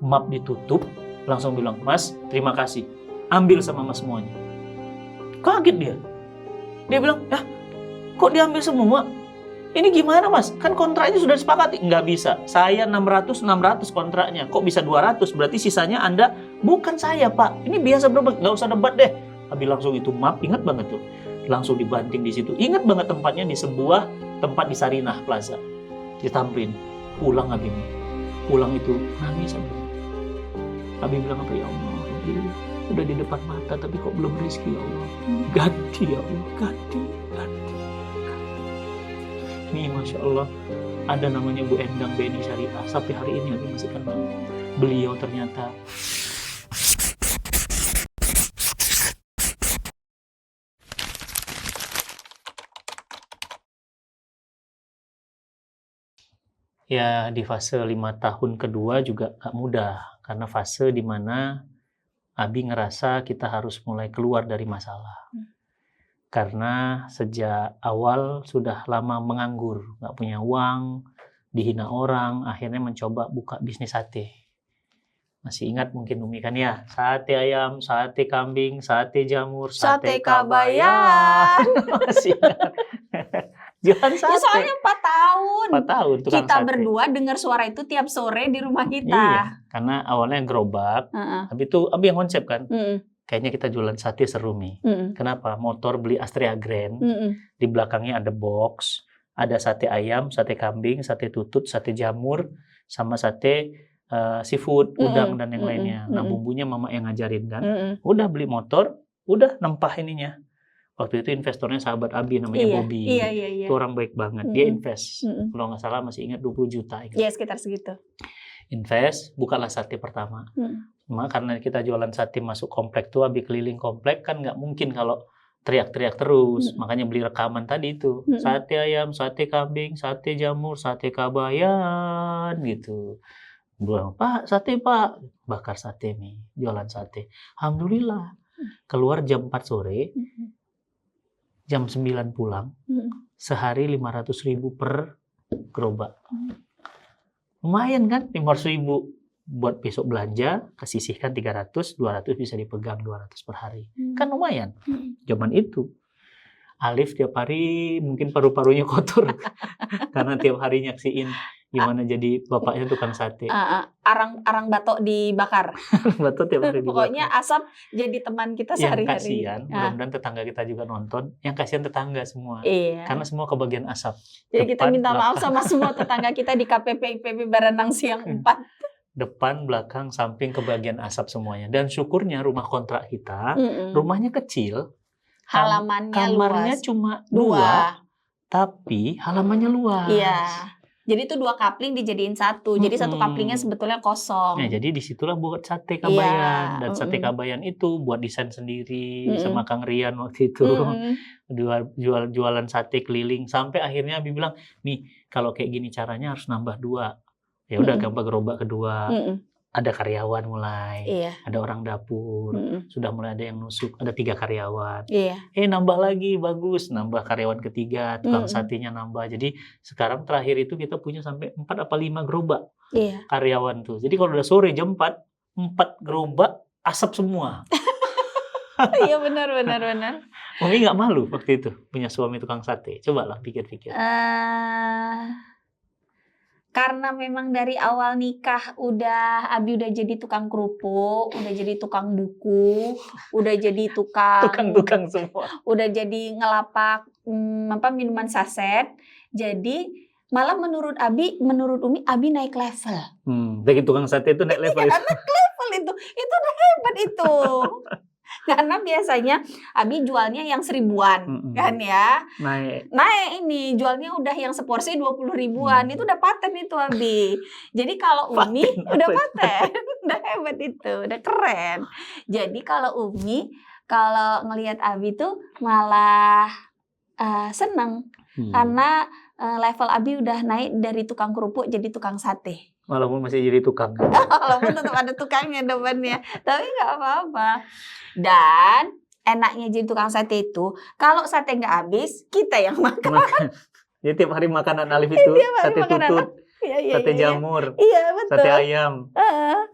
map ditutup, langsung bilang, "Mas, terima kasih. Ambil sama Mas semuanya." Kaget dia. Dia bilang, kok diambil semua? Ini gimana Mas? Kan kontraknya sudah disepakati. Nggak bisa. Saya 600 kontraknya. Kok bisa 200? Berarti sisanya Anda. Bukan saya Pak. Ini biasa berapa? Nggak usah debat deh. Habis langsung itu map, ingat banget tuh. Langsung dibanting di situ. Ingat banget tempatnya di sebuah tempat di Sarinah Plaza. Ditampilin. Pulang Abi. Pulang itu nangis Abi. Abi bilang apa? Ya Allah, Abi, udah di depan mata tapi kok belum rezeki ya Allah. Ganti ya Allah, ganti. Nih Masya Allah, ada namanya Bu Endang Beni Syariah. Sampai hari ini Abi masih kenal. Beliau ternyata ya di fase 5 tahun kedua juga gak mudah. Karena fase dimana Abi ngerasa kita harus mulai keluar dari masalah. Karena sejak awal sudah lama menganggur, gak punya uang, dihina orang, akhirnya mencoba buka bisnis sate. Masih ingat mungkin Umi kan ya? Sate ayam, sate kambing, sate jamur, Sate Kabayan. Masih ingat. Jualan sate. Ya soalnya 4 tahun. 4 tahun tukang Kita sate. berdua dengar suara itu tiap sore di rumah kita. Iya, karena awalnya gerobak. Habis itu Abi yang konsep kan. Kayaknya kita jualan sate seru Mi. Kenapa? Motor beli Astrea Grand. Di belakangnya ada box, ada sate ayam, sate kambing, sate tutut, sate jamur, sama sate seafood, udang dan yang lainnya. Nah bumbunya mama yang ngajarin kan. Udah beli motor, udah nempah ininya. Waktu itu investornya sahabat Abi namanya Bobby. Iya. Itu orang baik banget. Dia invest. Kalau nggak salah masih ingat 20 juta. Iya sekitar segitu. Invest, bukalah sate pertama. Cuma karena kita jualan sate masuk komplek tuh, Abi keliling komplek kan nggak mungkin kalau teriak-teriak terus. Makanya beli rekaman tadi itu. Sate ayam, sate kambing, sate jamur, sate Kabayan gitu. Bilang, Pak, sate Pak. Bakar sate nih, jualan sate. Alhamdulillah. Keluar jam 4 sore, jam 9 pulang. Sehari 500.000 per gerobak. Lumayan kan, 500.000. Buat besok belanja, kesisihkan 300, 200 bisa dipegang 200 per hari. Kan lumayan. Zaman itu. Alif tiap hari mungkin paru-parunya kotor. Karena tiap hari nyaksiin gimana jadi bapaknya tukang sate. Arang batok dibakar. Batok tiap hari dibakar. Pokoknya asap jadi teman kita sehari-hari. Yang kasihan, mudah-mudahan tetangga kita juga nonton. Yang kasihan tetangga semua. Iya. Karena semua kebagian asap. Jadi kita minta maaf sama semua tetangga kita di KPP IPB Baranang Siang 4. Depan, belakang, samping kebagian asap semuanya. Dan syukurnya rumah kontrak kita, rumahnya kecil. Halamannya kamarnya luas. Cuma 2, tapi halamannya luas. Iya. Jadi itu 2 kapling dijadiin 1. Jadi 1 kaplingnya sebetulnya kosong. Nah, jadi disitulah buat sate Kabayan. Dan sate Kabayan itu buat desain sendiri sama Kang Rian waktu itu. Jualan sate keliling. Sampai akhirnya Abi bilang, nih kalau kayak gini caranya harus nambah 2. Ya udah gambar gerobak kedua. Ada karyawan mulai. Ada orang dapur. Sudah mulai ada yang nusuk. Ada 3 karyawan. Nambah lagi, bagus. Nambah karyawan ketiga. Tukang satenya nambah. Jadi sekarang terakhir itu kita punya sampai 4 apa 5 gerobak. Karyawan tuh. Jadi kalau udah sore jam 4 gerobak asap semua. Iya benar. Mami nggak malu waktu itu punya suami tukang sate? Coba lah pikir-pikir. Karena memang dari awal nikah Abi udah jadi tukang kerupuk, udah jadi tukang buku, udah jadi tukang semua. Udah jadi ngelapak minuman saset. Jadi malah menurut Umi Abi naik level. Dari tukang sate itu naik level. Naik level itu udah hebat itu. Karena biasanya Abi jualnya yang 1.000-an kan ya. Naik ini jualnya udah yang seporsi 20 ribuan. Itu udah paten itu Abi. Jadi kalau Umi udah paten, udah hebat itu, udah keren. Jadi kalau Umi kalau ngelihat Abi tuh malah seneng karena level Abi udah naik dari tukang kerupuk jadi tukang sate. Walaupun masih jadi tukang. Walaupun tetap ada tukangnya depannya. Tapi nggak apa-apa. Dan enaknya jadi tukang sate itu, kalau sate nggak habis, kita yang makan. Jadi tiap hari makanan Alif itu sate tutut. sate jamur, Iya, betul. sate ayam,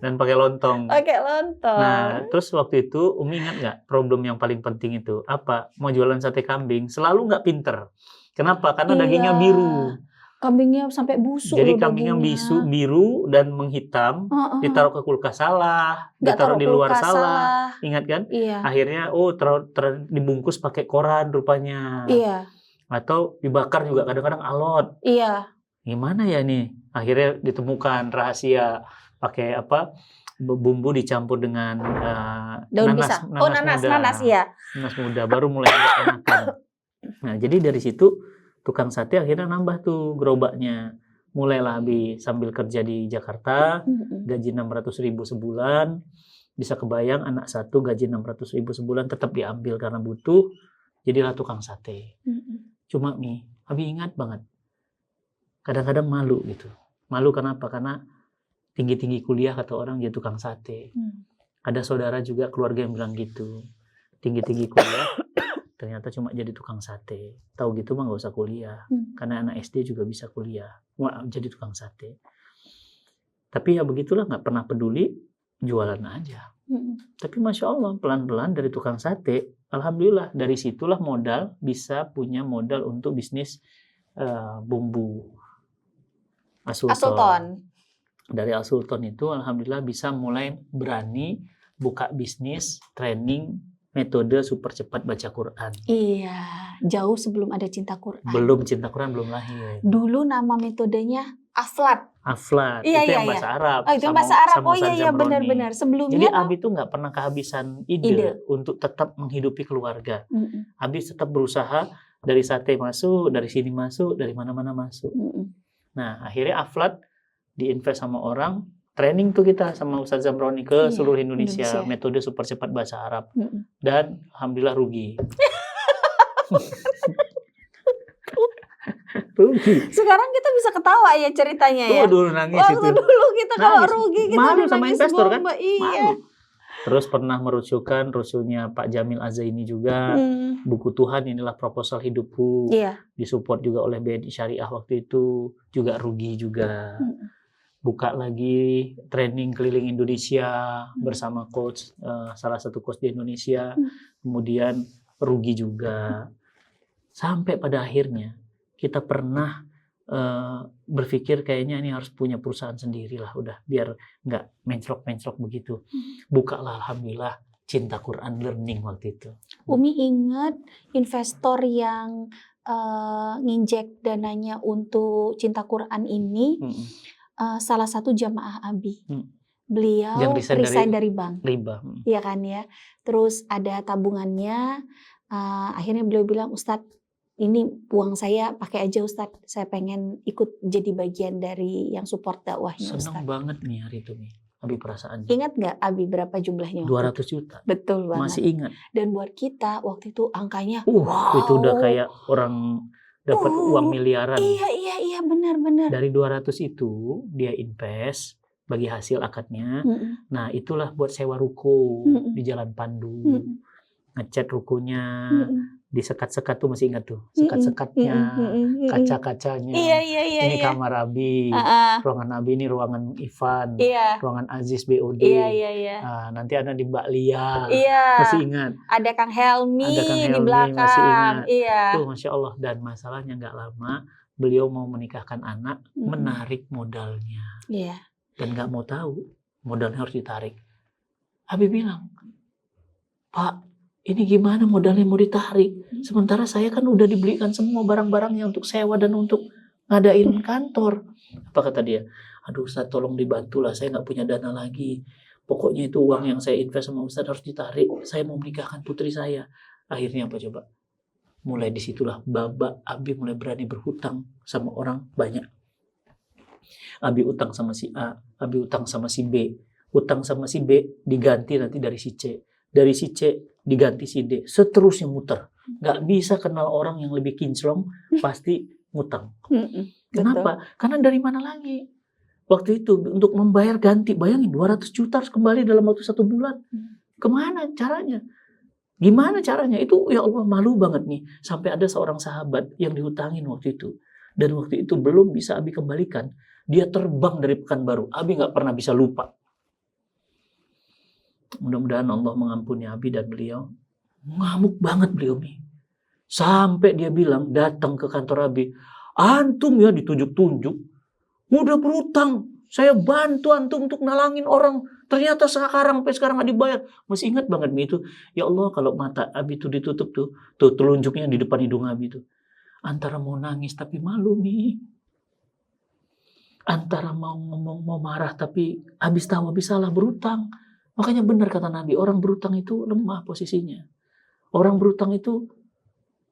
dan pakai lontong. Pakai lontong. Nah, terus waktu itu Umi ingat nggak problem yang paling penting itu apa? Mau jualan sate kambing selalu nggak pinter. Kenapa? Karena dagingnya biru. Kambingnya sampai busuk. Jadi kambingnya biru dan menghitam, ditaruh ke kulkas salah, ditaruh di luar salah. Ingat kan? Iya. Akhirnya dibungkus pakai koran rupanya. Iya. Atau dibakar juga kadang-kadang alot. Iya. Gimana ya nih? Akhirnya ditemukan rahasia pakai apa? Bumbu dicampur dengan daun pisang. Nanas ya. Nanas muda baru mulai enakan. Nah, jadi dari situ tukang sate akhirnya nambah tuh gerobaknya. Mulailah Abi sambil kerja di Jakarta, gaji 600.000 sebulan. Bisa kebayang anak satu gaji 600.000 sebulan tetap diambil karena butuh. Jadilah tukang sate. Cuma nih, Abi ingat banget. Kadang-kadang malu gitu. Malu kenapa? Karena tinggi-tinggi kuliah kata orang dia tukang sate. Ada saudara juga keluarga yang bilang gitu. Tinggi-tinggi kuliah ternyata cuma jadi tukang sate. Tahu gitu mah nggak usah kuliah. Karena anak SD juga bisa kuliah. Wah, jadi tukang sate. Tapi ya begitulah, nggak pernah peduli, jualan aja. Tapi Masya Allah, pelan-pelan dari tukang sate, Alhamdulillah dari situlah modal, bisa punya modal untuk bisnis bumbu Asulton. Dari Asulton itu Alhamdulillah bisa mulai berani buka bisnis, training, metode super cepat baca Quran. Iya, jauh sebelum ada Cinta Quran. Belum Cinta Quran belum lahir. Dulu nama metodenya Aflat. Aflat, iya, itu yang bahasa Arab. Oh, itu bahasa Arab. Oh iya, benar-benar. Sebelumnya jadi Abi itu nggak pernah kehabisan ide untuk tetap menghidupi keluarga. Abi tetap berusaha dari sate masuk, dari sini masuk, dari mana-mana masuk. Nah, akhirnya Aflat diinvest sama orang, training tuh kita sama Ustaz Zamroni ke seluruh Indonesia, metode super cepat bahasa Arab. Dan Alhamdulillah rugi. Rugi. Sekarang kita bisa ketawa ya ceritanya ya. Dulu nangis waktu itu. Dulu kita kalau rugi kita malu sama investor kan. Iya. Malu. Terus pernah merusuhkan rusuhnya Pak Jamil Azaini juga. Buku Tuhan inilah proposal hidupku. Disupport juga oleh BNI Syariah waktu itu, juga rugi juga. Buka lagi training keliling Indonesia bersama coach, salah satu coach di Indonesia. Kemudian rugi juga. Sampai pada akhirnya kita pernah berpikir kayaknya ini harus punya perusahaan sendiri lah, udah biar nggak mencrok-mencrok begitu. Bukalah Alhamdulillah Cinta Quran Learning waktu itu. Umi ingat investor yang nginjek dananya untuk Cinta Quran ini salah satu jamaah Abi. Beliau resign dari bank. Riba. Iya kan ya. Terus ada tabungannya. Akhirnya beliau bilang, Ustadz, ini uang saya pakai aja Ustadz, saya pengen ikut jadi bagian dari yang support dakwahnya Ustadz. Senang banget nih hari itu nih, Abi perasaannya. Ingat nggak Abi berapa jumlahnya? 200 juta. Betul banget. Masih ingat. Dan buat kita waktu itu angkanya, itu udah kayak orang dapat uang miliaran. Iya benar-benar. Dari 200 itu dia invest bagi hasil akadnya. Nah itulah buat sewa ruko di Jalan Pandu. Ngecat rukonya. Disekat-sekat tuh, masih ingat tuh, sekat-sekatnya, kaca-kacanya. Ini kamar Abi, ruangan Abi ini ruangan Ivan, ruangan Aziz BOD. Nanti ada di Mbak Lia, masih ingat. Ada Kang Helmi di belakang, masih ingat. Tuh Masya Allah. Dan masalahnya nggak lama, beliau mau menikahkan anak, menarik modalnya, dan nggak mau tahu modalnya harus ditarik. Abi bilang, Pak, ini gimana modalnya mau ditarik? Sementara saya kan udah dibelikan semua barang-barangnya untuk sewa dan untuk ngadain kantor. Apa kata dia? Aduh Ustaz, tolong dibantulah, saya nggak punya dana lagi. Pokoknya itu uang yang saya invest sama Ustaz harus ditarik. Saya mau menikahkan putri saya. Akhirnya apa coba? Mulai disitulah babak Abi mulai berani berhutang sama orang banyak. Abi utang sama si A, Abi utang sama si B. Utang sama si B diganti nanti dari si C. Dari si C diganti si D, seterusnya muter. Nggak bisa kenal orang yang lebih kinclong, pasti ngutang. Kenapa? Karena dari mana lagi? Waktu itu untuk membayar ganti, bayangin 200 juta harus kembali dalam waktu 1 bulan. Kemana caranya? Gimana caranya? Itu ya Allah, malu banget nih. Sampai ada seorang sahabat yang dihutangin waktu itu. Dan waktu itu belum bisa Abi kembalikan. Dia terbang dari Pekanbaru. Abi nggak pernah bisa lupa. Mudah-mudahan Allah mengampuni Abi dan beliau. Ngamuk banget beliau nih. Sampai dia bilang, datang ke kantor Abi, antum ya ditunjuk-tunjuk, udah berutang. Saya bantu antum untuk nalangin orang. Ternyata sekarang sampai sekarang nggak dibayar. Masih ingat banget Mi itu. Ya Allah, kalau mata Abi itu ditutup tuh telunjuknya di depan hidung Abi itu. Antara mau nangis tapi malu Mi. Antara mau ngomong, mau marah tapi habis tahu habis salah berutang. Makanya benar kata Nabi, orang berutang itu lemah posisinya. Orang berutang itu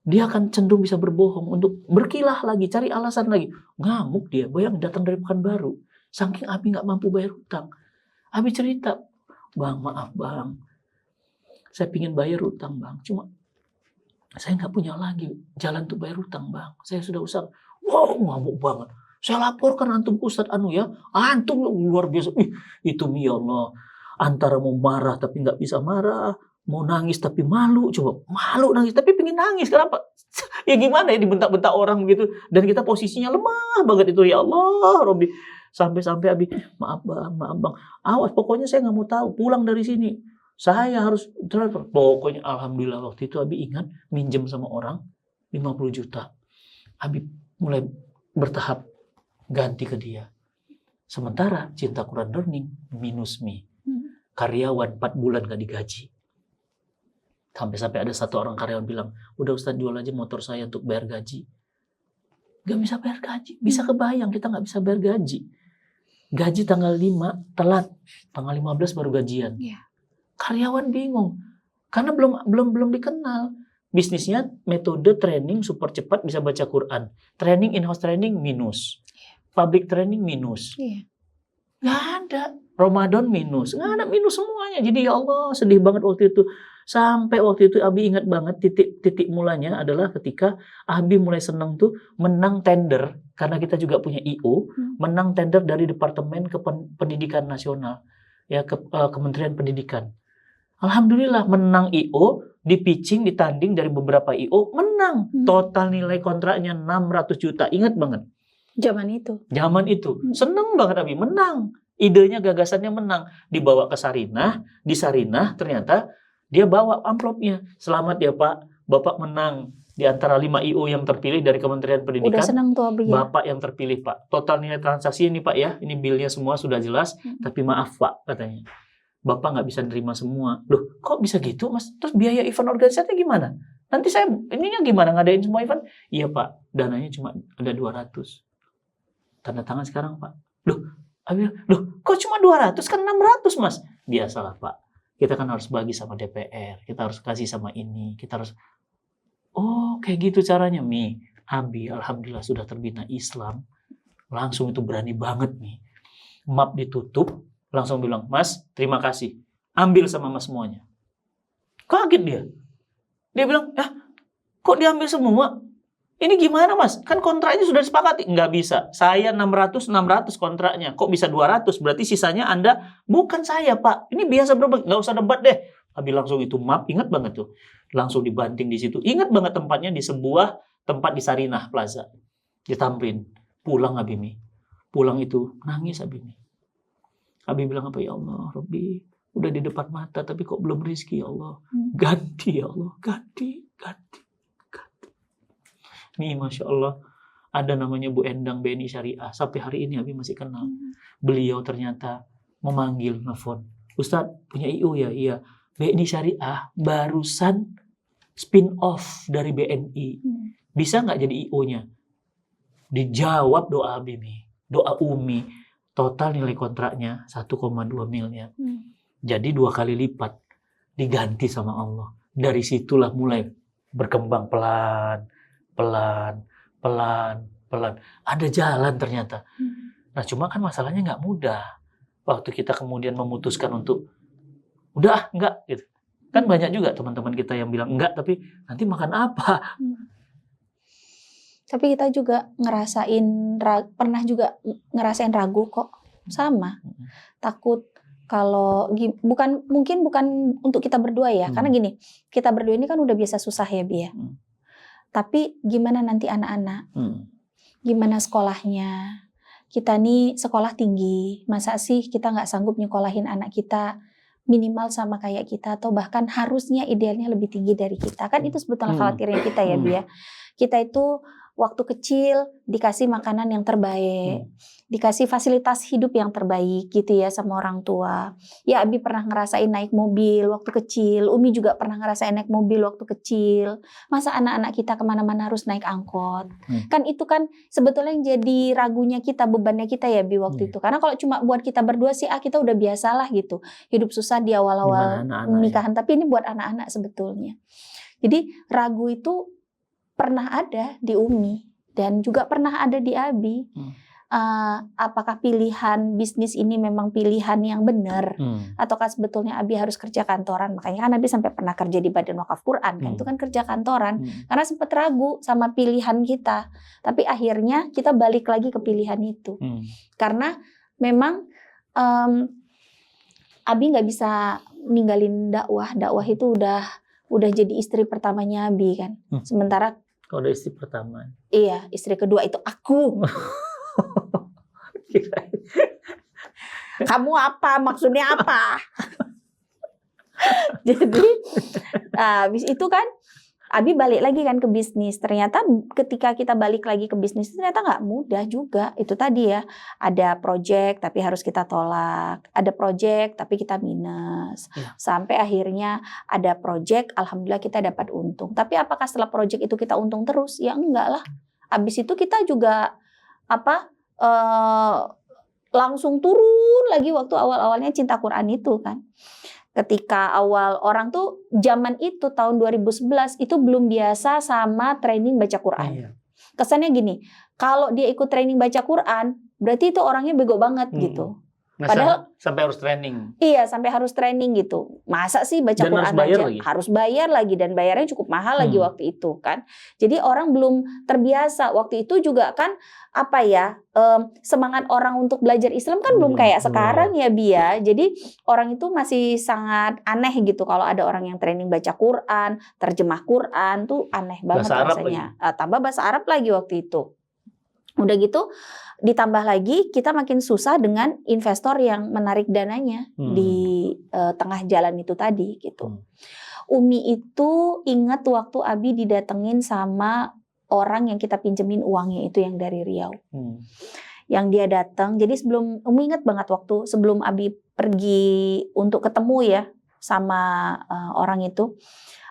dia akan cenderung bisa berbohong untuk berkilah lagi, cari alasan lagi. Ngamuk dia, bayang datang dari Pekanbaru. Saking Abi nggak mampu bayar utang. Abi cerita, Bang maaf Bang, saya pingin bayar utang Bang, cuma saya nggak punya lagi jalan untuk bayar utang Bang. Saya sudah usaha. Wow, ngamuk banget. Saya laporkan antum Ustadz Anu ya, antum luar biasa. Itu ya Allah, antara mau marah tapi nggak bisa marah, mau nangis tapi malu, coba malu nangis tapi pengen nangis, kenapa? Ya gimana ya dibentak-bentak orang gitu, dan kita posisinya lemah banget itu ya Allah, Robi. Sampai-sampai Abi, maaf bang, awas pokoknya saya nggak mau tahu, pulang dari sini. Saya harus transfer. Pokoknya alhamdulillah waktu itu Abi ingat minjem sama orang 50 juta. Abi mulai bertahap ganti ke dia. Sementara Cinta Quran Learning minus Mi. Karyawan 4 bulan gak digaji. Sampai ada satu orang karyawan bilang, udah Ustadz jual aja motor saya untuk bayar gaji. Gak bisa bayar gaji. Bisa kebayang kita gak bisa bayar gaji. Gaji tanggal 5 telat. Tanggal 15 baru gajian. Yeah. Karyawan bingung. Karena belum dikenal. Bisnisnya metode training super cepat bisa baca Quran. Training in-house training minus. Public training minus. Yeah. Gak ada. Ramadan minus. Gak ada, minus semuanya. Jadi ya Allah sedih banget waktu itu. Sampai waktu itu Abi ingat banget titik mulanya adalah ketika Abi mulai senang tuh menang tender. Karena kita juga punya IO. Menang tender dari Departemen Pendidikan Nasional. Ya, Kementerian Pendidikan. Alhamdulillah menang IO, di-pitching, ditanding dari beberapa IO, menang. Total nilai kontraknya 600 juta. Ingat banget. Zaman itu. Seneng banget Abi, menang. Idenya, gagasannya menang. Dibawa ke Sarinah, di Sarinah ternyata dia bawa amplopnya. Selamat ya Pak, Bapak menang. Di antara 5 IO yang terpilih dari Kementerian Pendidikan. Udah senang tuh Abi ya? Bapak yang terpilih Pak. Total nilai transaksi ini Pak ya, ini bilnya semua sudah jelas. Tapi maaf Pak, katanya. Bapak nggak bisa nerima semua. Loh, kok bisa gitu Mas? Terus biaya event organisasinya gimana? Nanti saya, ininya gimana ngadain semua event? Iya Pak, dananya cuma ada 200. Tanda tangan sekarang Pak. Loh, kok cuma 200? Kan 600 Mas. Biasalah Pak. Kita kan harus bagi sama DPR. Kita harus kasih sama ini. Kita harus... Oh, kayak gitu caranya Mi. Abi, alhamdulillah sudah terbina Islam. Langsung itu berani banget Mi. Map ditutup. Langsung bilang, Mas, terima kasih. Ambil sama Mas semuanya. Kaget dia. Dia bilang, kok diambil semua? Ini gimana Mas? Kan kontraknya sudah disepakati. Nggak bisa. Saya 600 kontraknya. Kok bisa 200? Berarti sisanya Anda, bukan saya Pak. Ini biasa berbagi. Nggak usah debat deh. Habis langsung itu map, ingat banget tuh. Langsung dibanting di situ. Ingat banget tempatnya di sebuah tempat di Sarinah Plaza. Di Tamrin. Pulang Abi Mi. Pulang itu nangis Abi Mi. Abi bilang apa, ya Allah, Rabbi, udah di depan mata, tapi kok belum rezeki ya Allah. Ganti ya Allah, ganti. Nih, Masya Allah, ada namanya Bu Endang BNI Syariah. Sampai hari ini Abi masih kenal. Beliau ternyata memanggil, nelfon. Ustadz, punya IO ya? Iya. BNI Syariah barusan spin off dari BNI. Bisa nggak jadi IO-nya? Dijawab doa Abi, doa Umi. Total nilai kontraknya 1,2 miliar. Jadi 2 kali lipat. Diganti sama Allah. Dari situlah mulai berkembang pelan. Ada jalan ternyata. Nah cuma kan masalahnya nggak mudah. Waktu kita kemudian memutuskan untuk udah enggak gitu. Kan banyak juga teman-teman kita yang bilang enggak, tapi nanti makan apa? Tapi kita juga pernah juga ngerasain ragu kok, sama. Takut kalau mungkin bukan untuk kita berdua ya, karena gini, kita berdua ini kan udah biasa susah ya Bi ya. Tapi gimana nanti anak-anak? Gimana sekolahnya? kita nih sekolah tinggi, masa sih kita nggak sanggup nyekolahin anak kita minimal sama kayak kita, atau bahkan harusnya idealnya lebih tinggi dari kita. Kan itu sebetulnya khawatirnya kita ya, Bi ya. Kita itu waktu kecil dikasih makanan yang terbaik, dikasih fasilitas hidup yang terbaik gitu ya sama orang tua. Ya Abi pernah ngerasain naik mobil waktu kecil, Umi juga pernah ngerasain naik mobil waktu kecil. Masa anak-anak kita kemana-mana harus naik angkot? Kan itu kan sebetulnya yang jadi ragunya kita, bebannya kita ya Bi waktu itu. Karena kalau cuma buat kita berdua sih kita udah biasalah gitu. Hidup susah di awal-awal nikahan, tapi ini buat anak-anak sebetulnya. Jadi ragu itu pernah ada di Umi dan juga pernah ada di Abi. Apakah pilihan bisnis ini memang pilihan yang benar, ataukah sebetulnya Abi harus kerja kantoran? Makanya kan Abi sampai pernah kerja di Badan Wakaf Quran, kan itu kan kerja kantoran, karena sempat ragu sama pilihan kita. Tapi akhirnya kita balik lagi ke pilihan itu, karena memang Abi nggak bisa ninggalin dakwah. Dakwah itu udah jadi istri pertamanya Abi kan. Sementara kalau ada istri pertama. Iya, istri kedua itu aku. Kamu apa? Maksudnya apa? Jadi, habis itu kan Abi balik lagi kan ke bisnis. Ternyata ketika kita balik lagi ke bisnis, ternyata nggak mudah juga. Itu tadi ya, ada project tapi harus kita tolak. Ada project tapi kita minus. Sampai akhirnya ada project, alhamdulillah kita dapat untung. Tapi apakah setelah project itu kita untung terus? Ya enggak lah. Habis itu kita juga langsung turun lagi waktu awal-awalnya cinta Quran itu kan. Ketika awal orang tuh zaman itu tahun 2011 itu belum biasa sama training baca Quran. Kesannya gini, kalau dia ikut training baca Quran, berarti itu orangnya bego banget gitu. Padahal sampai harus training. Iya, sampai harus training gitu. Masa sih baca dan Quran aja harus bayar lagi, dan bayarnya cukup mahal lagi waktu itu kan. Jadi orang belum terbiasa. Waktu itu juga kan semangat orang untuk belajar Islam kan belum kayak sekarang ya Bi ya. Jadi orang itu masih sangat aneh gitu kalau ada orang yang training baca Quran, terjemah Quran tuh aneh banget rasanya. Tambah bahasa Arab lagi waktu itu. Udah gitu ditambah lagi kita makin susah dengan investor yang menarik dananya di tengah jalan itu tadi gitu. Umi itu ingat waktu Abi didatengin sama orang yang kita pinjemin uangnya itu yang dari Riau. Yang dia datang, jadi sebelum Umi ingat banget waktu sebelum Abi pergi untuk ketemu ya sama orang itu,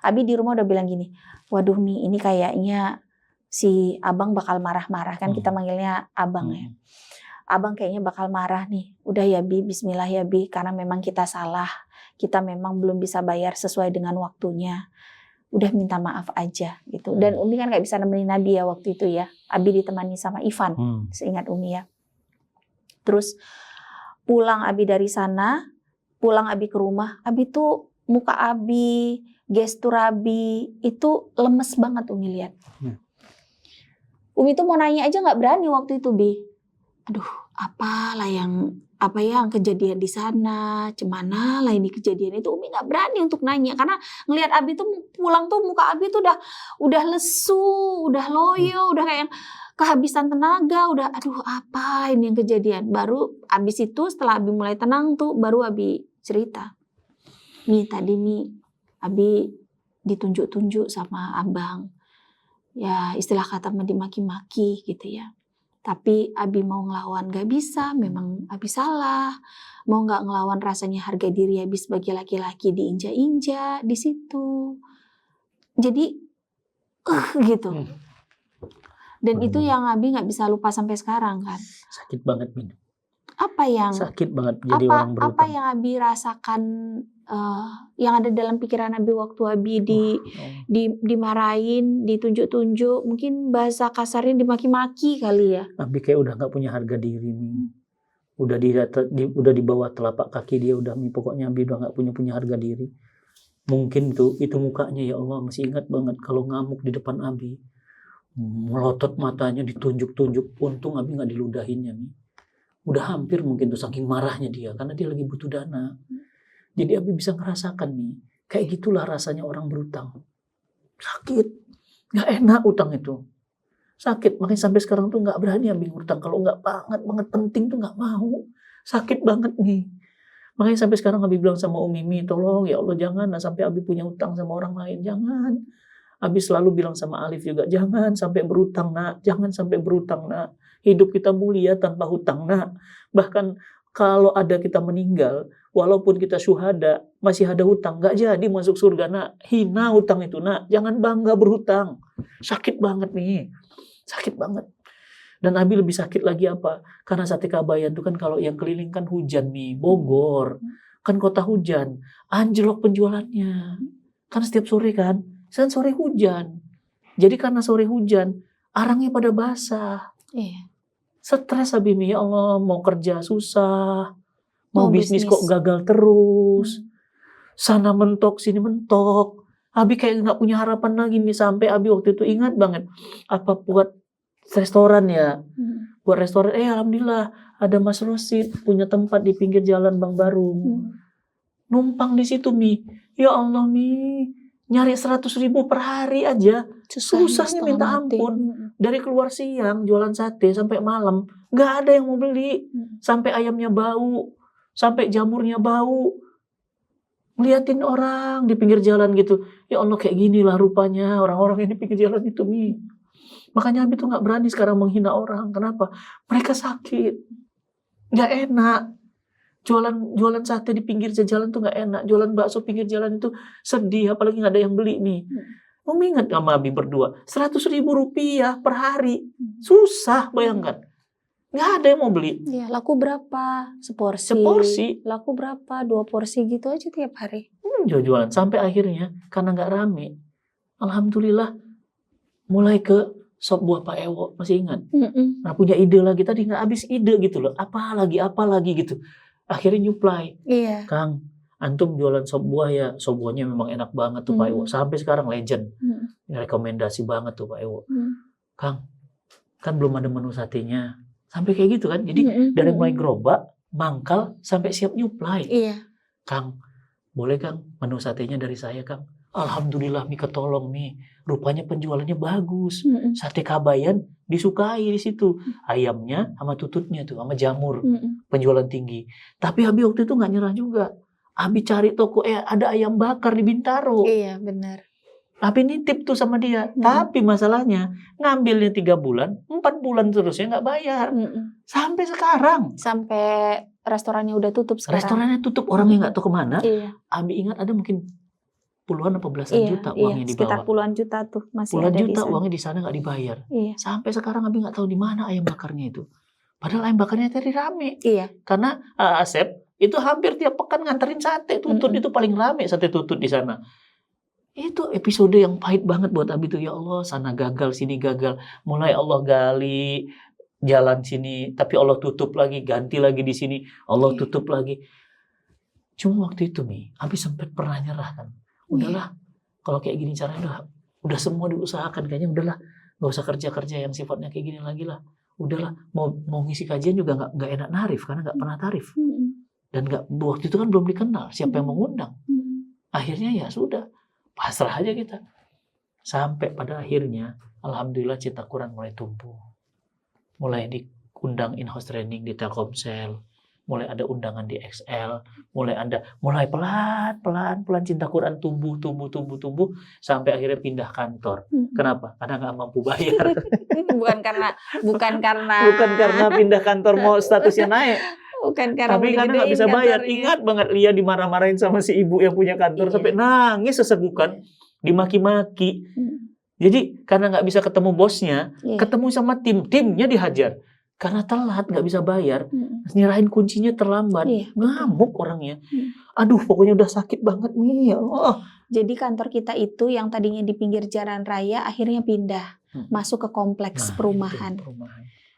Abi di rumah udah bilang gini, waduh Mi, ini kayaknya si abang bakal marah-marah, kan kita manggilnya abang ya. Abang kayaknya bakal marah nih. Udah ya Bi, bismillah ya Bi, karena memang kita salah. Kita memang belum bisa bayar sesuai dengan waktunya. Udah minta maaf aja gitu. Dan Umi kan gak bisa nemenin Nabi ya waktu itu ya. Abi ditemani sama Ivan, seingat Umi ya. Terus pulang Abi dari sana, pulang Abi ke rumah, Abi tuh muka Abi, gestur Abi itu lemes banget Umi lihat. Umi tuh mau nanya aja nggak berani waktu itu Bi. Aduh, apa yang kejadian di sana, cemana lah ini kejadian itu, Umi nggak berani untuk nanya karena ngelihat Abi tuh pulang tuh muka Abi tuh udah lesu, udah loyo, udah kayak kehabisan tenaga, udah aduh apa ini yang kejadian. Baru abis itu setelah Abi mulai tenang tuh baru Abi cerita. Mi tadi Mi, Abi ditunjuk-tunjuk sama abang. Ya istilah kata dimaki-maki gitu ya. Tapi Abi mau ngelawan gak bisa, memang Abi salah. Mau gak ngelawan rasanya harga diri Abi sebagai laki-laki diinjak-injak di situ. Jadi gitu. Dan itu yang Abi gak bisa lupa sampai sekarang kan. Sakit banget Min. Sakit banget jadi orang berutang. Apa yang Abi rasakan, yang ada dalam pikiran Abi waktu Abi dimarahin, ditunjuk-tunjuk, mungkin bahasa kasarnya dimaki-maki kali ya. Abi kayak udah nggak punya harga diri nih. Udah di bawah telapak kaki dia udah, pokoknya Abi udah nggak punya harga diri. Mungkin itu mukanya ya Allah masih ingat banget kalau ngamuk di depan Abi. Melotot matanya ditunjuk-tunjuk, untung Abi nggak diludahinnya nih. Udah hampir mungkin tuh saking marahnya dia karena dia lagi butuh dana. Jadi Abi bisa ngerasakan nih, kayak gitulah rasanya orang berutang. Sakit, nggak enak utang itu. Sakit, makanya sampai sekarang tuh nggak berani Abi ngutang. Kalau nggak banget penting tuh nggak mau. Sakit banget nih. Makanya sampai sekarang Abi bilang sama Mimi, tolong ya Allah jangan sampai Abi punya utang sama orang lain, jangan. Abi selalu bilang sama Alif juga, jangan sampai berutang nak, jangan sampai berutang nak. Hidup kita mulia tanpa hutang nak. Bahkan kalau ada kita meninggal, walaupun kita syuhada, masih ada hutang, nggak jadi masuk surga nak. Hina hutang itu nak, jangan bangga berhutang. Sakit banget nih. Sakit banget. Dan Abi lebih sakit lagi apa? Karena Sate Kabayan itu kan kalau yang keliling kan hujan nih, Bogor. Kan kota hujan. Anjlok penjualannya. Kan setiap sore kan. Sekarang sore hujan. Jadi karena sore hujan, arangnya pada basah. Iya. Stres Abi, ya Allah, mau kerja susah. Mau bisnis kok gagal terus. Sana mentok, sini mentok. Abi kayak nggak punya harapan lagi nih, sampai Abi waktu itu ingat banget apa buat restoran ya, buat restoran. Alhamdulillah ada Mas Rosid punya tempat di pinggir jalan Bang Barung. Numpang di situ Mi, ya Allah Mi, nyari 100.000 per hari aja, susahnya minta ampun. Dari keluar siang jualan sate sampai malam, nggak ada yang mau beli, sampai ayamnya bau, sampai jamurnya bau. Ngeliatin orang di pinggir jalan gitu. Ya Allah kayak ginilah rupanya orang-orang yang di pinggir jalan itu Mi. Makanya Abi tuh gak berani sekarang menghina orang. Kenapa? Mereka sakit. Gak enak. Jualan sate di pinggir jalan tuh gak enak. Jualan bakso pinggir jalan itu sedih. Apalagi gak ada yang beli nih. Kamu ingat sama Abi berdua? 100.000 rupiah per hari. Susah bayangkan. Nggak ada yang mau beli. Iya, laku berapa? Seporsi. Laku berapa? 2 porsi gitu aja tiap hari. Jualan. Sampai akhirnya, karena nggak rame, alhamdulillah, mulai ke sop buah Pak Ewo. Masih ingat? Nah, punya ide lagi. Tadi nggak habis ide gitu loh. Apa lagi gitu. Akhirnya nyuplai. Iya. Kang, antum jualan sop buah ya. Sop buahnya memang enak banget tuh Pak Ewo. Sampai sekarang legend. Rekomendasi banget tuh Pak Ewo. Kang, kan belum ada menu satenya. Sampai kayak gitu kan. Jadi dari mulai gerobak, mangkal, sampai siap nyuplai. Iya. Kang, boleh Kang menu satenya dari saya Kang. Alhamdulillah Mi ketolong Mi. Rupanya penjualannya bagus. Sate Kabayan disukai di situ. Ayamnya sama tututnya tuh, sama jamur. Penjualan tinggi. Tapi Abi waktu itu nggak nyerah juga. Abi cari toko ada ayam bakar di Bintaro. Iya benar. Abi nitip tuh sama dia. Tapi masalahnya ngambilnya 3 bulan, 4 bulan terusnya nggak bayar. Sampai sekarang. Sampai restorannya udah tutup sekarang. Restorannya tutup, orangnya nggak tahu kemana. Iya. Abi ingat ada mungkin puluhan atau belasan juta uangnya dibawa. Sekitar puluhan juta tuh masih puluhan ada juta di sana. Uangnya di sana nggak dibayar. Iya. Sampai sekarang Abi nggak tahu di mana ayam bakarnya itu. Padahal ayam bakarnya tadi rame. Iya. Karena Asep itu hampir tiap pekan nganterin sate tutut. Itu paling rame sate tutut di sana. Itu episode yang pahit banget buat Abi tuh. Ya Allah, sana gagal, sini gagal. Mulai Allah gali jalan sini, tapi Allah tutup lagi, ganti lagi di sini, Allah tutup lagi. Cuma waktu itu nih, Abi sempat pernah nyerah kan. Udahlah, kalau kayak gini caranya udah semua diusahakan, kayaknya udahlah, nggak usah kerja-kerja yang sifatnya kayak gini lagi lah. Udahlah, mau ngisi kajian juga nggak enak narif karena nggak pernah tarif. Dan waktu itu kan belum dikenal siapa yang mengundang. Akhirnya ya sudah. Pasrah aja kita. Sampai pada akhirnya, alhamdulillah Cinta Quran mulai tumbuh. Mulai diundang in-house training di Telkomsel. Mulai ada undangan di XL. Mulai pelan Cinta Quran tumbuh. Sampai akhirnya pindah kantor. Kenapa? Karena nggak mampu bayar. Bukan karena pindah kantor mau statusnya naik. Bukan karena tapi karena nggak bisa bayar. Ingat banget Lia dimarah-marahin sama si ibu yang punya kantor sampai nangis sesegukan, dimaki-maki. Jadi karena nggak bisa ketemu bosnya, ketemu sama timnya dihajar karena telat nggak bisa bayar, nyerahin kuncinya terlambat, ngamuk orangnya. Aduh, pokoknya udah sakit banget nih ya Allah. Jadi kantor kita itu yang tadinya di pinggir jalan raya akhirnya pindah masuk ke kompleks perumahan.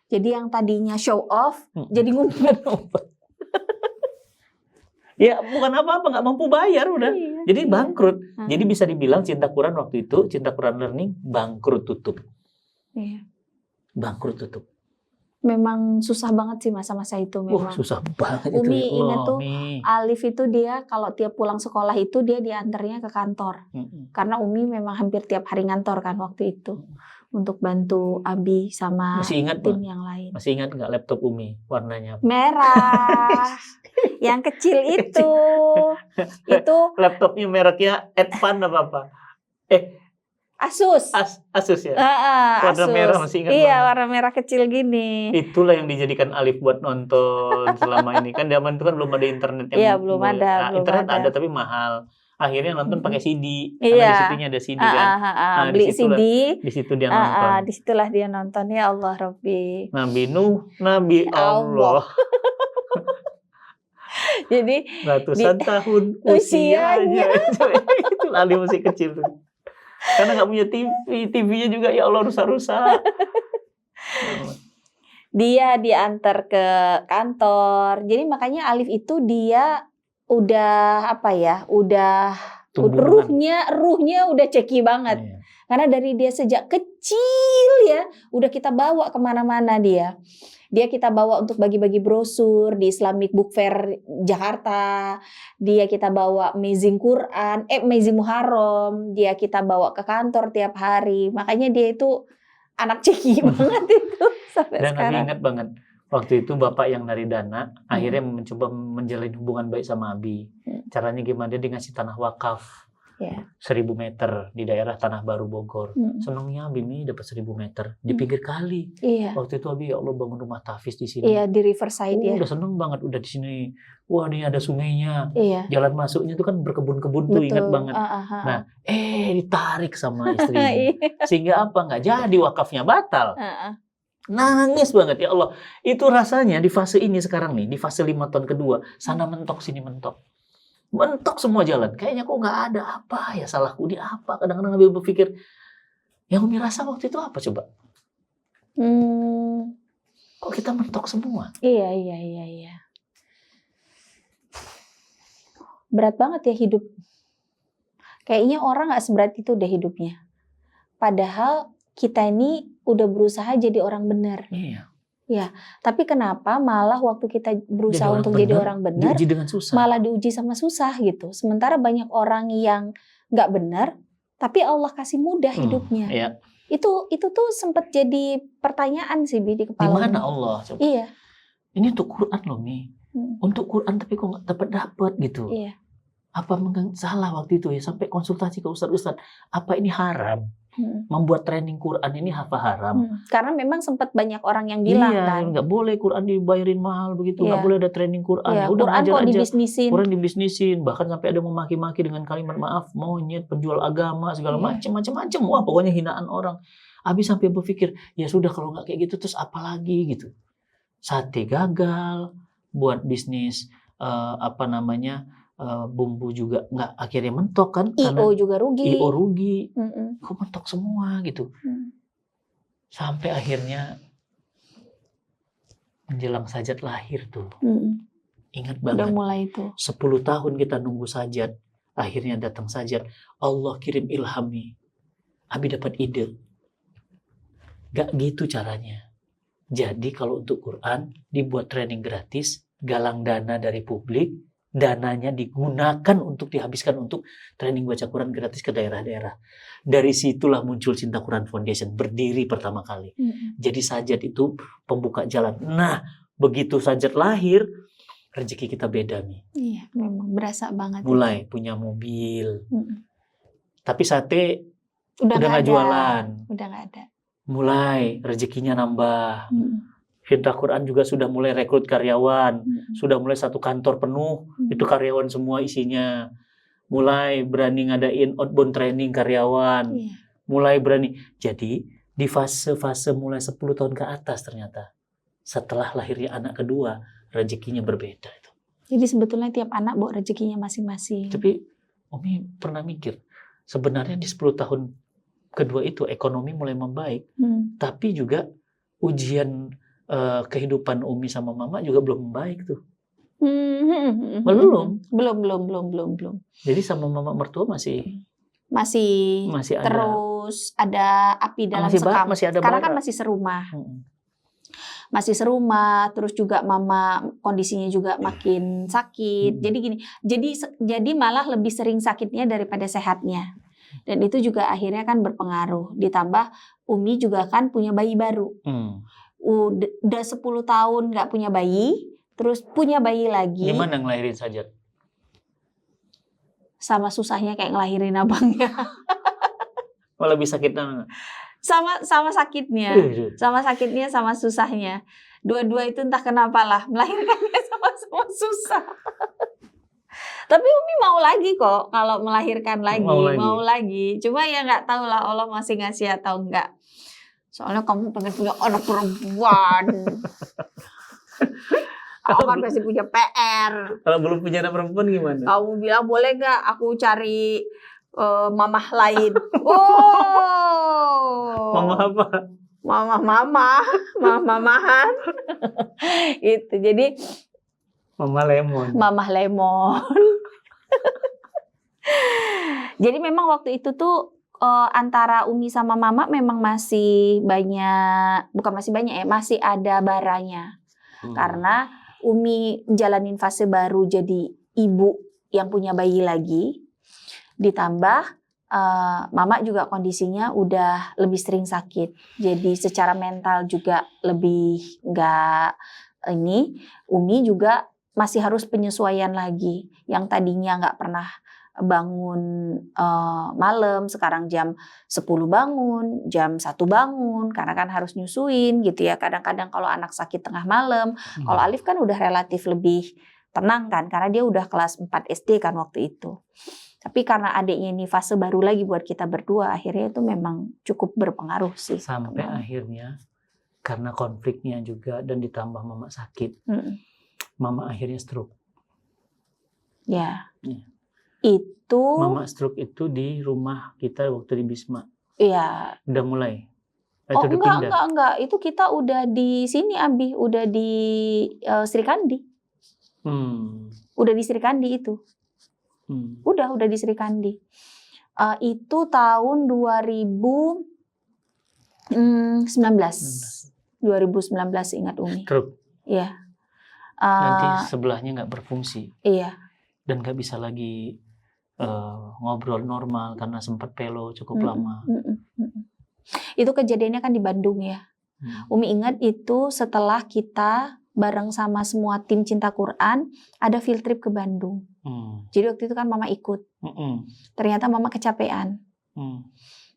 Jadi yang tadinya show off, jadi ngumpet. Ya bukan apa-apa, nggak mampu bayar udah. Jadi bangkrut. Jadi bisa dibilang Cinta Quran waktu itu, Cinta Quran Learning bangkrut tutup. Bangkrut tutup. Memang susah banget sih masa-masa itu memang. Susah banget Umi itu. ingat tuh, Alif itu dia kalau tiap pulang sekolah itu dia diantarnya ke kantor. Karena Umi memang hampir tiap hari ngantor kan waktu itu. untuk bantu Abi sama Masih ingat tim yang lain. Masih ingat nggak laptop Umi warnanya? Merah. Yang kecil itu. Itu laptopnya mereknya Advan apa? Asus. Asus ya. Warna Asus. merah masih ingat Iya, banget. warna merah kecil gini. Itulah yang dijadikan Alif buat nonton selama ini. Kan zaman itu kan belum ada internet yang Iya, belum ada. internet ada tapi mahal. Akhirnya nonton pakai CD. Iya. Karena di situnya ada CD kan. Beli CD. Di situ dia nonton. Disitulah dia nonton. Ya Allah Rabbi. Nabi Nuh, Nabi Allah. Jadi ratusan tahun usianya. Itu Ali masih kecil tuh. Karena nggak punya TV, TV-nya juga ya Allah rusak-rusak. Dia diantar ke kantor. Jadi makanya Alif itu dia udah apa ya? Udah ruhnya udah ceki banget. Iya. Karena dari dia sejak kecil ya, udah kita bawa kemana-mana dia. Dia kita bawa untuk bagi-bagi brosur di Islamic Book Fair Jakarta. Dia kita bawa Amazing Quran, Amazing Muharram. Dia kita bawa ke kantor tiap hari. Makanya dia itu anak ceki banget itu sampai Dan sekarang. Abi ingat banget waktu itu bapak yang dari dana akhirnya mencoba menjalin hubungan baik sama Abi. Caranya gimana? Dia ngasih tanah wakaf. 1000 meter di daerah Tanah Baru Bogor. Senangnya Abi dapat 1000 meter di pinggir kali. Iya. Waktu itu Abi ya Allah bangun rumah tahfiz di sini. Iya, di Riverside ya. Udah seneng banget udah di sini. Wah, ini ada sungainya. Iya. Jalan masuknya itu kan berkebun-kebun tuh, ingat banget. Nah, ditarik sama istrinya. Sehingga apa? Nggak jadi wakafnya batal. Nangis banget ya Allah. Itu rasanya di fase ini sekarang nih, di fase 5 tahun kedua, sana mentok sini mentok. Mentok semua jalan. Kayaknya kok nggak ada apa ya salahku di apa. Kadang-kadang Abi berpikir, yang Umi rasa waktu itu apa coba? Kok kita mentok semua? Iya. Berat banget ya hidup. Kayaknya orang nggak seberat itu deh hidupnya. Padahal kita ini udah berusaha jadi orang benar. Iya. Ya, tapi kenapa malah waktu kita berusaha untuk jadi orang benar, diuji dengan susah. malah diuji sama susah gitu. Sementara banyak orang yang nggak benar, tapi Allah kasih mudah hidupnya. Iya. Itu tuh sempat jadi pertanyaan sih di kepala. Di mana Allah? Coba. Iya. Ini untuk Quran loh Mi. Untuk Quran tapi kok nggak dapat gitu. Iya. Apa salah waktu itu ya sampai konsultasi ke ustadz. Apa ini haram? Membuat training Quran ini haram. Karena memang sempat banyak orang yang bilang kan, nggak boleh Quran dibayarin mahal begitu, nggak boleh ada training Quran. Iya, Udah Quran kok dibisnisin. Quran dibisnisin, bahkan sampai ada memaki-maki dengan kalimat maaf, monyet, penjual agama segala macam. Wah, pokoknya hinaan orang. Abi sampai berpikir, ya sudah kalau nggak kayak gitu terus apa lagi gitu. Sate gagal, buat bisnis bumbu juga nggak akhirnya mentok kan? IO juga rugi. IO rugi. Kok mentok semua gitu. Sampai akhirnya menjelang sajat lahir tuh. Ingat banget. Udah mulai itu. 10 tahun kita nunggu sajat. Akhirnya datang sajat. Allah kirim ilhami. Abi dapat ide. Gak gitu caranya. Jadi kalau untuk Quran dibuat training gratis, galang dana dari publik, dananya digunakan untuk dihabiskan untuk training baca Quran gratis ke daerah-daerah. Dari situlah muncul Cinta Quran Foundation berdiri pertama kali. Jadi sajat itu pembuka jalan. Nah, begitu sajat lahir, rezeki kita beda nih. Iya, memang berasa banget. Mulai punya mobil. Tapi sate udah nggak jualan. Udah nggak ada. Mulai rezekinya nambah. Cinta Quran juga sudah mulai rekrut karyawan, sudah mulai satu kantor penuh, itu karyawan semua isinya. Mulai berani ngadain outbound training karyawan, mulai berani. Jadi di fase-fase mulai 10 tahun ke atas ternyata, setelah lahirnya anak kedua, rezekinya berbeda itu. Jadi sebetulnya tiap anak bawa rezekinya masing-masing. Tapi Umi pernah mikir, sebenarnya di 10 tahun kedua itu ekonomi mulai membaik, tapi juga ujian kehidupan Umi sama Mama juga belum baik tuh. Belum. Jadi sama Mama mertua masih terus ada api dalam sekam. Sekarang kan masih serumah. Masih serumah, terus juga Mama kondisinya juga makin sakit. Jadi gini, jadi malah lebih sering sakitnya daripada sehatnya. Dan itu juga akhirnya kan berpengaruh. Ditambah Umi juga kan punya bayi baru. Udah 10 tahun nggak punya bayi, terus punya bayi lagi. Gimana ngelahirin Sajat? Sama susahnya kayak ngelahirin abangnya. Lebih sakit nggak? Sama sakitnya, sama susahnya. Dua-dua itu entah kenapa lah, melahirkannya sama-sama susah. Tapi Umi mau lagi kok kalau melahirkan lagi, mau lagi. Cuma ya nggak tahu lah Allah masih ngasih atau enggak. Soalnya kamu pengen punya anak perempuan. Aku kan masih punya PR. Kalau belum punya anak perempuan gimana? Kamu bilang boleh nggak aku cari mamah lain? Mama apa? Mamahan. Itu jadi Mama Lemon. Mamah Lemon. Jadi memang waktu itu tuh antara Umi sama Mama memang masih banyak, bukan masih banyak ya, masih ada baranya. Karena Umi jalanin fase baru jadi ibu yang punya bayi lagi. Ditambah Mama juga kondisinya udah lebih sering sakit. Jadi secara mental juga lebih nggak ini. Umi juga masih harus penyesuaian lagi. Yang tadinya nggak pernah bangun malam, sekarang jam 10 bangun, jam 1 bangun, karena kan harus nyusuin gitu ya. Kadang-kadang kalau anak sakit tengah malam, kalau Alif kan udah relatif lebih tenang kan, karena dia udah kelas 4 SD kan waktu itu. Tapi karena adiknya ini fase baru lagi buat kita berdua, akhirnya itu memang cukup berpengaruh sih. Sampai akhirnya, karena konfliknya juga dan ditambah Mama sakit, Mama akhirnya stroke. Ya. Itu Mama stroke itu di rumah kita waktu di Bisma. Iya. Udah mulai. Enggak. Itu kita udah di sini Abi, udah di Sri Kandi. Udah di Sri Kandi itu. Udah di Sri Kandi. Itu tahun 2019. 2019 ingat Umi. Stroke. Iya. Nanti sebelahnya nggak berfungsi. Iya. Dan nggak bisa lagi ngobrol normal karena sempat pelo cukup lama. Itu kejadiannya kan di Bandung ya. Umi ingat itu setelah kita bareng sama semua tim Cinta Quran ada field trip ke Bandung. Jadi waktu itu kan Mama ikut. Ternyata Mama kecapean.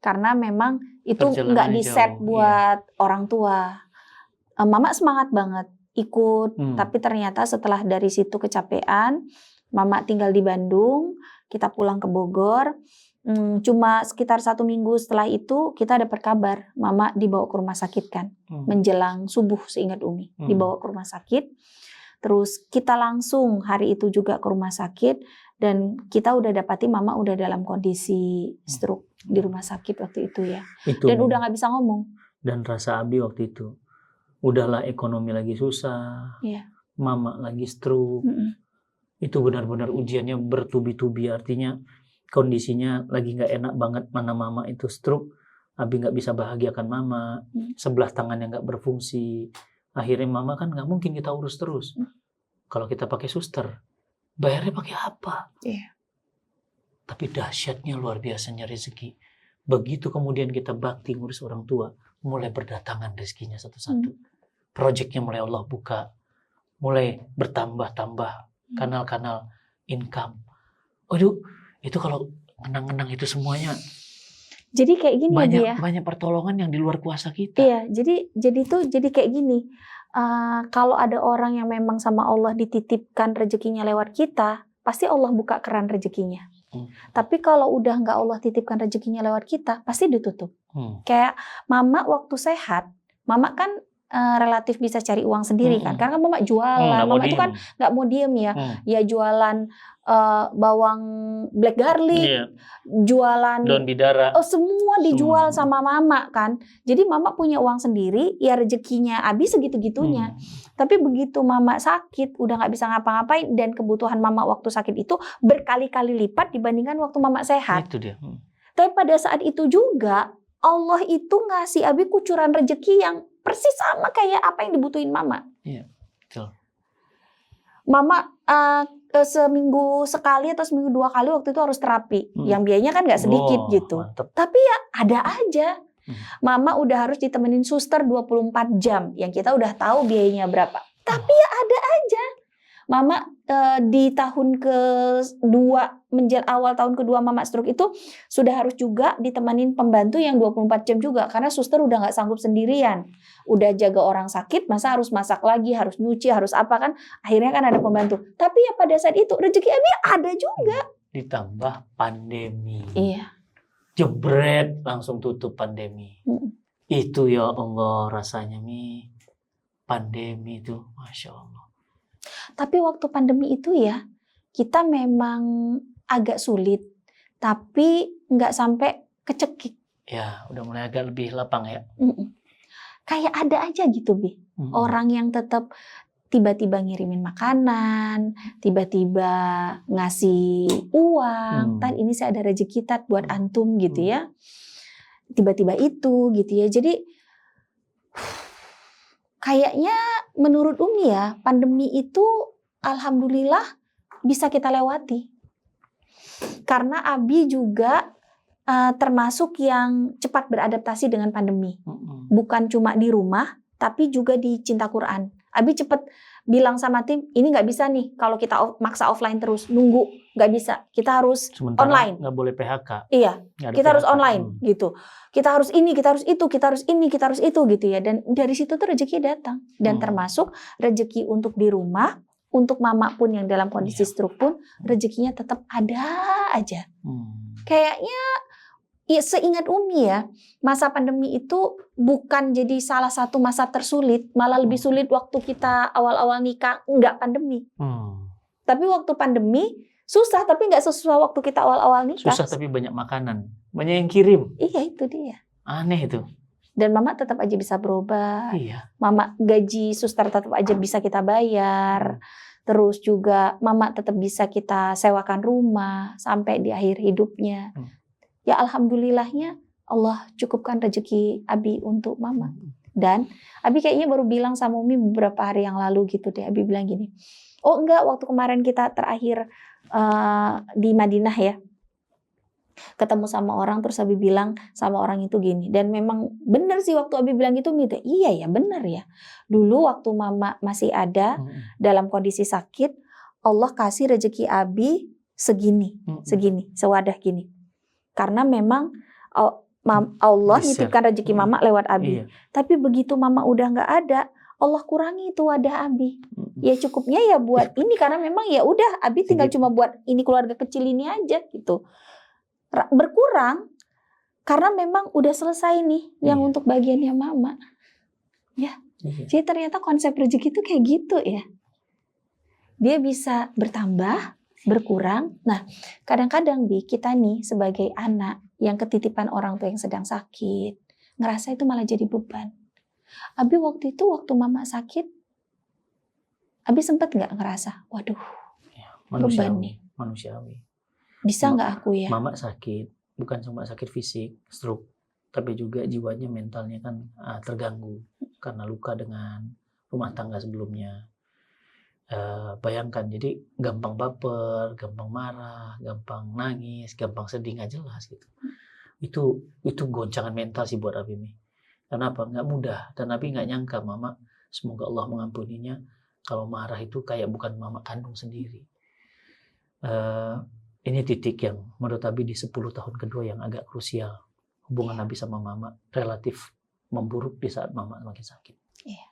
Karena memang itu nggak di-set buat orang tua. Mama semangat banget ikut, tapi ternyata setelah dari situ kecapean, Mama tinggal di Bandung, kita pulang ke Bogor. Cuma sekitar 1 minggu setelah itu kita dapat kabar Mama dibawa ke rumah sakit kan, menjelang subuh seingat Umi, dibawa ke rumah sakit. Terus kita langsung hari itu juga ke rumah sakit dan kita udah dapati Mama udah dalam kondisi stroke di rumah sakit waktu itu ya. Dan udah nggak bisa ngomong. Dan rasa Abi waktu itu, udahlah ekonomi lagi susah, Mama lagi stroke. Itu benar-benar ujiannya bertubi-tubi, artinya kondisinya lagi nggak enak banget, mana Mama itu stroke, Abi nggak bisa bahagiakan Mama, sebelah tangannya nggak berfungsi, akhirnya Mama kan nggak mungkin kita urus terus. Kalau kita pakai suster, bayarnya pakai apa? Tapi dahsyatnya luar biasanya rezeki. Begitu kemudian kita bakti ngurus orang tua, mulai berdatangan rezekinya satu-satu. Proyeknya mulai Allah buka, mulai bertambah-tambah kanal-kanal income. Aduh, itu kalau ngenang-ngenang itu semuanya. Jadi kayak gini banyak pertolongan yang di luar kuasa kita. Iya, jadi kayak gini. Kalau ada orang yang memang sama Allah dititipkan rezekinya lewat kita, pasti Allah buka keran rezekinya. Tapi kalau udah nggak Allah titipkan rezekinya lewat kita, pasti ditutup. Kayak Mama waktu sehat, Mama kan relatif bisa cari uang sendiri kan, karena Mama jualan, Mama itu kan nggak mau diem ya, ya jualan bawang black garlic, jualan daun bidara, semua dijual sama Mama kan. Jadi Mama punya uang sendiri, ya rezekinya Abi segitu-gitunya. Tapi begitu Mama sakit, udah nggak bisa ngapa-ngapain, dan kebutuhan Mama waktu sakit itu berkali-kali lipat dibandingkan waktu Mama sehat. Itu dia. Tapi pada saat itu juga Allah itu ngasih Abi kucuran rezeki yang persis sama kayak apa yang dibutuhin Mama. Iya, betul. Mama seminggu sekali atau seminggu 2 kali waktu itu harus terapi. Yang biayanya kan nggak sedikit gitu. Mantep. Tapi ya ada aja. Mama udah harus ditemenin suster 24 jam. Yang kita udah tahu biayanya berapa. Tapi ya ada aja. Mama di tahun ke-2, awal tahun kedua Mama stroke itu sudah harus juga ditemenin pembantu yang 24 jam juga. Karena suster udah nggak sanggup sendirian. Udah jaga orang sakit, masa harus masak lagi, harus nyuci, harus apa kan. Akhirnya kan ada pembantu. Tapi ya pada saat itu rezeki Abi ada juga. Ditambah pandemi. Iya. Jebret langsung tutup pandemi. Itu ya Allah rasanya Mi. Pandemi itu Masya Allah. Tapi waktu pandemi itu ya, kita memang agak sulit. Tapi nggak sampai kecekik. Ya, udah mulai agak lebih lapang ya. Kayak ada aja gitu, Bi. Orang yang tetap tiba-tiba ngirimin makanan, tiba-tiba ngasih uang. Tan ini saya ada rezeki tat buat antum gitu ya. Tiba-tiba itu gitu ya. Jadi kayaknya menurut Umi ya, pandemi itu alhamdulillah bisa kita lewati. Karena Abi juga termasuk yang cepat beradaptasi dengan pandemi. Bukan cuma di rumah, tapi juga di Cinta Quran. Abi cepet bilang sama tim, ini nggak bisa nih kalau kita maksa offline terus, nunggu, nggak bisa. Kita harus online. Nggak boleh PHK. Iya, kita harus online gitu. Kita harus ini, kita harus itu, kita harus ini, kita harus itu gitu ya. Dan dari situ tuh rezeki datang. Dan termasuk rezeki untuk di rumah, untuk Mama pun yang dalam kondisi stroke pun, rezekinya tetap ada aja. Kayaknya ya, seingat Umi ya, masa pandemi itu bukan jadi salah satu masa tersulit, malah lebih sulit waktu kita awal-awal nikah, nggak pandemi. Tapi waktu pandemi, susah tapi nggak sesusah waktu kita awal-awal nikah. Susah tapi banyak makanan, banyak yang kirim. Iya itu dia. Aneh itu. Dan Mama tetap aja bisa berobat. Iya. Mama gaji suster tetap aja bisa kita bayar. Terus juga Mama tetap bisa kita sewakan rumah sampai di akhir hidupnya. Ya alhamdulillahnya Allah cukupkan rezeki Abi untuk Mama. Dan Abi kayaknya baru bilang sama Umi beberapa hari yang lalu gitu deh. Abi bilang gini, oh enggak, waktu kemarin kita terakhir di Madinah ya, ketemu sama orang, terus Abi bilang sama orang itu gini. Dan memang benar sih waktu Abi bilang gitu, iya ya benar ya. Dulu waktu Mama masih ada dalam kondisi sakit, Allah kasih rezeki Abi segini, sewadah gini. Karena memang Allah nitipkan rezeki Mama lewat Abi. Iya. Tapi begitu Mama udah nggak ada, Allah kurangi itu wadah Abi. Ya cukupnya ya buat ini, karena memang ya udah Abi tinggal cuma buat ini keluarga kecil ini aja gitu. Berkurang karena memang udah selesai nih yang untuk bagiannya Mama. Ya. Jadi ternyata konsep rezeki itu kayak gitu ya. Dia bisa bertambah, berkurang. Nah, kadang-kadang Bi, kita nih sebagai anak yang ketitipan orang tua yang sedang sakit, ngerasa itu malah jadi beban. Abi waktu itu, waktu Mama sakit, Abi sempat nggak ngerasa, waduh, beban nih. Manusiawi. Bisa nggak aku ya? Mama sakit, bukan cuma sakit fisik, stroke, tapi juga jiwanya, mentalnya kan terganggu karena luka dengan rumah tangga sebelumnya. Bayangkan, jadi gampang baper, gampang marah, gampang nangis, gampang sedih, nggak jelas gitu. Itu goncangan mental sih buat Abi nih. Kenapa? Nggak mudah. Dan Abi nggak nyangka Mama, semoga Allah mengampuninya, kalau marah itu kayak bukan Mama kandung sendiri. Ini titik yang menurut Abi di 10 tahun kedua yang agak krusial. Hubungan Abi sama Mama relatif memburuk di saat Mama makin sakit. Iya.